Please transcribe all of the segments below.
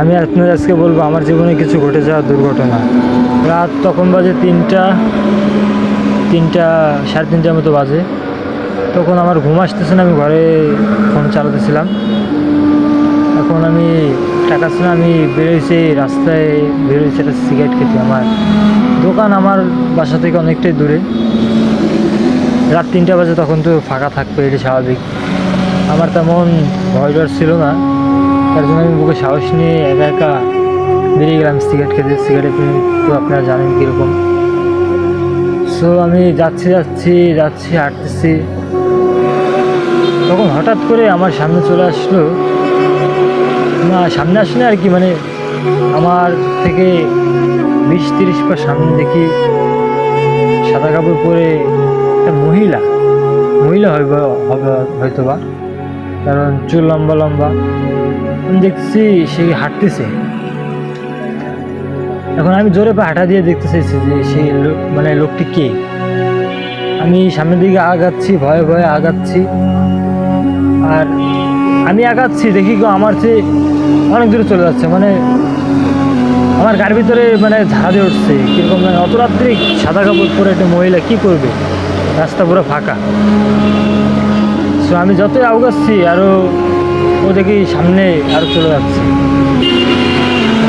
আমি আপনার আজকে বলবো আমার জীবনে কিছু ঘটে যাওয়া দুর্ঘটনা। রাত তখন বাজে তিনটা সাড়ে তিনটার মতো বাজে। তখন আমার ঘুম আসতেছে না, আমি ঘরে ফোন চালাতেছিলাম। এখন আমি টাকা ছিল, আমি বেরোইছি রাস্তায়, বেরোইছি একটা সিগারেট খেতে। আমার দোকান আমার বাসা থেকে অনেকটাই দূরে। রাত 3টা বাজে, তখন তো ফাঁকা থাকবে, এটি স্বাভাবিক। আমার তেমন ভয় ডর ছিল না, তার জন্য আমি বুকে সাহস নিয়ে একা একা বেরিয়ে গেলাম সিগারেট খেতে। সিগারেট তো আপনারা জানেন কীরকম। সো আমি যাচ্ছি হাঁটতেছি, তখন হঠাৎ করে আমার সামনে চলে আসলো, না সামনে আসলে আর কি, মানে আমার থেকে 20-30 পা সামনে দেখি সাদা কাপড় পরে একটা মহিলা হবে হয়তো বা, কারণ চুল লম্বা লম্বা। আমি দেখছি সে হাঁটতেছে। এখন আমি জোরে পা হাঁটা দিয়ে দেখতে চাইছি যে সেই মানে লোকটি কে। আমি সামনের দিকে আগাচ্ছি, ভয়ে ভয়ে আগাচ্ছি। আর আমি আগাচ্ছি দেখি আমার চেয়ে অনেক দূরে চলে যাচ্ছে, মানে আমার গাড়ির ভিতরে মানে ঝাড়া দিয়ে উঠছে কীরকম, মানে অত রাত্রি সাদা কাপড় পরে একটা মহিলা কী করবে, রাস্তা পুরো ফাঁকা। সো আমি যতই আগাচ্ছি আরও ও দেখি সামনে আরও চলে যাচ্ছে।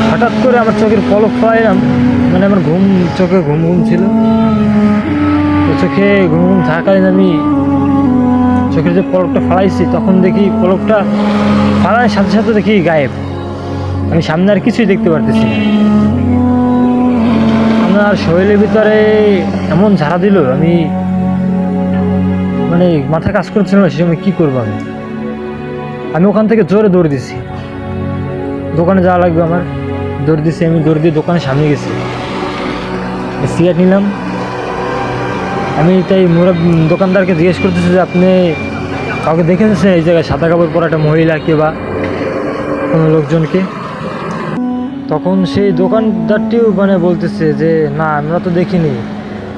হঠাৎ করে আমার চোখের পলক ফেলাইলাম, মানে আমার চোখে ঘুম ছিল। তো চোখে ঘুম থাকাকালীন আমি চোখের যে পলকটা ফালাইছি, তখন দেখি পলকটা ফালানোর সাথে সাথে দেখি গায়েব। আমি সামনে আর কিছুই দেখতে পারতেছি না। আমার শরীরের ভিতরে এমন ঝাড়া দিল, আমি মানে মাথা কাজ করছিল না সে সময় কী করবো। আমি ওখান থেকে জোরে দৌড় দিছি, দোকানে যাওয়া লাগবে আমার। দৌড় দিছি, আমি দৌড় দিয়ে দোকানের সামনে গেছি, সিগারেট নিলাম। আমি তাই দোকানদারকে জিজ্ঞেস করতেছি যে আপনি কাউকে দেখেছেন এই জায়গায় সাদা কাপড় পরা একটা মহিলা কে বা কোনো লোকজনকে? তখন সেই দোকানদারটিও মানে বলতেছে যে না, আমরা তো দেখিনি,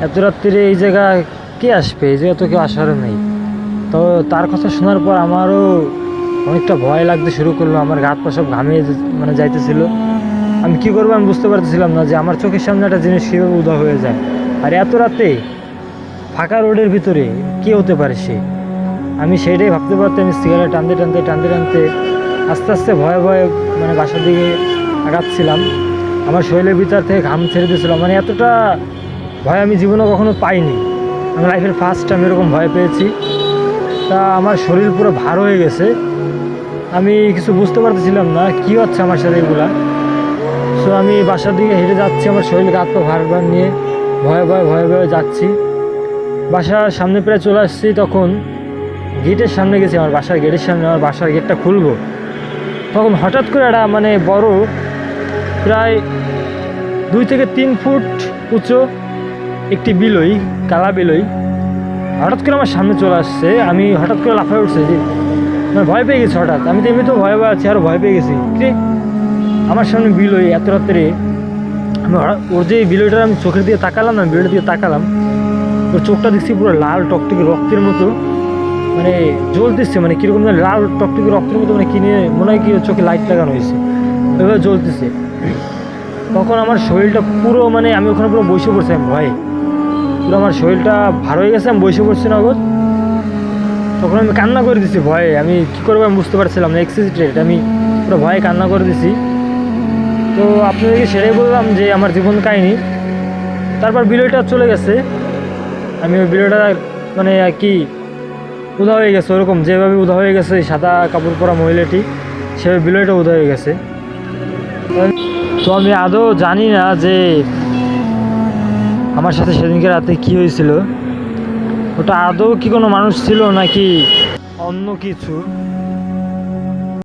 এত রাত্রিরে এই জায়গায় কে আসবে, এই জায়গায় তো কেউ আসারও নেই। তো তার কথা শোনার পর আমারও অনেকটা ভয় লাগতে শুরু করলো, আমার গা হাত পা সব ঘামিয়ে মানে যাইতেছিল। আমি কী করবো আমি বুঝতে পারতেছিলাম না যে আমার চোখের সামনে একটা জিনিস কীভাবে উধাও হয়ে যায়। আর এত রাতে ফাঁকা রোডের ভিতরে কে হতে পারে সে, আমি সেইটাই ভাবতে পারতে আমি সিগারেট টানতে আস্তে আস্তে ভয়ে ভয়ে মানে বাসার দিকে আগাচ্ছিলাম। আমার শরীরের ভিতর থেকে ঘাম ছেড়ে দিয়েছিলাম, মানে এতটা ভয় আমি জীবনে কখনো পাইনি। আমি লাইফের ফার্স্ট টাইম এরকম ভয় পেয়েছি। তা আমার শরীর পুরো ভার হয়ে গেছে, আমি কিছু বুঝতে পারতেছিলাম না কী হচ্ছে আমার সাথে এগুলা। সো আমি বাসার দিকে হেঁটে যাচ্ছি, আমার শরীর গা তো ভার নিয়ে ভয়ে ভয়ে যাচ্ছি। বাসার সামনে প্রায় চলে আসছি, তখন গেটের সামনে গেছি, আমার বাসার গেটের সামনে। আমার বাসার গেটটা খুলবো, তখন হঠাৎ করে একটা মানে বড় প্রায় 2 থেকে 3 ফুট উঁচু একটি বিলই, কালা বিলই হঠাৎ করে আমার সামনে চলে আসছে। আমি হঠাৎ করে লাফায় উঠছে, যে মানে ভয় পেয়ে গেছি হঠাৎ। আমি তো এমনিতেও ভয় আছি, আরও ভয় পেয়ে গেছি। আমার সামনে বিলই এত রাত্রে। আমি ওর যে বিলইটার আমি চোখের দিকে তাকালাম, না বিলটার দিকে তাকালাম, ওর চোখটা দেখছি পুরো লাল টকটকে রক্তের মতো, মানে জ্বলতেছে, মানে কীরকম লাল টকটকে রক্তের মতো, মানে কিনে মনে হয় কি চোখে লাইট লাগানো হয়েছে, ওইভাবে জ্বলতেছে। তখন আমার শরীরটা পুরো মানে আমি ওখানে পুরো বসে পড়ছি, আমি ভয়ে পুরো আমার শরীরটা ভার হয়ে গেছে, আমি বসে পড়ছি না ওর। তখন আমি কান্না করে দিছি ভয়ে, আমি কী করবো আমি বুঝতে পারছিলাম না, এক্সিটেড, আমি পুরো ভয়ে কান্না করে দিছি। তো আপনাদেরকে সেটাই বললাম যে আমার জীবন কাহিনী। তারপর বিলয়টা চলে গেছে, আমি ওই বিলয়টা মানে কি উদা হয়ে গেছে, ওরকম যেভাবে উদা হয়ে গেছে সাদা কাপড় পরা মহিলাটি, সেভাবে বিলয়টা উদা হয়ে গেছে। তো আমি আদৌ জানি না যে আমার সাথে সেদিনকে রাতে কী হয়েছিল, ওটা আদৌ কি কোনো মানুষ ছিল নাকি অন্য কিছু।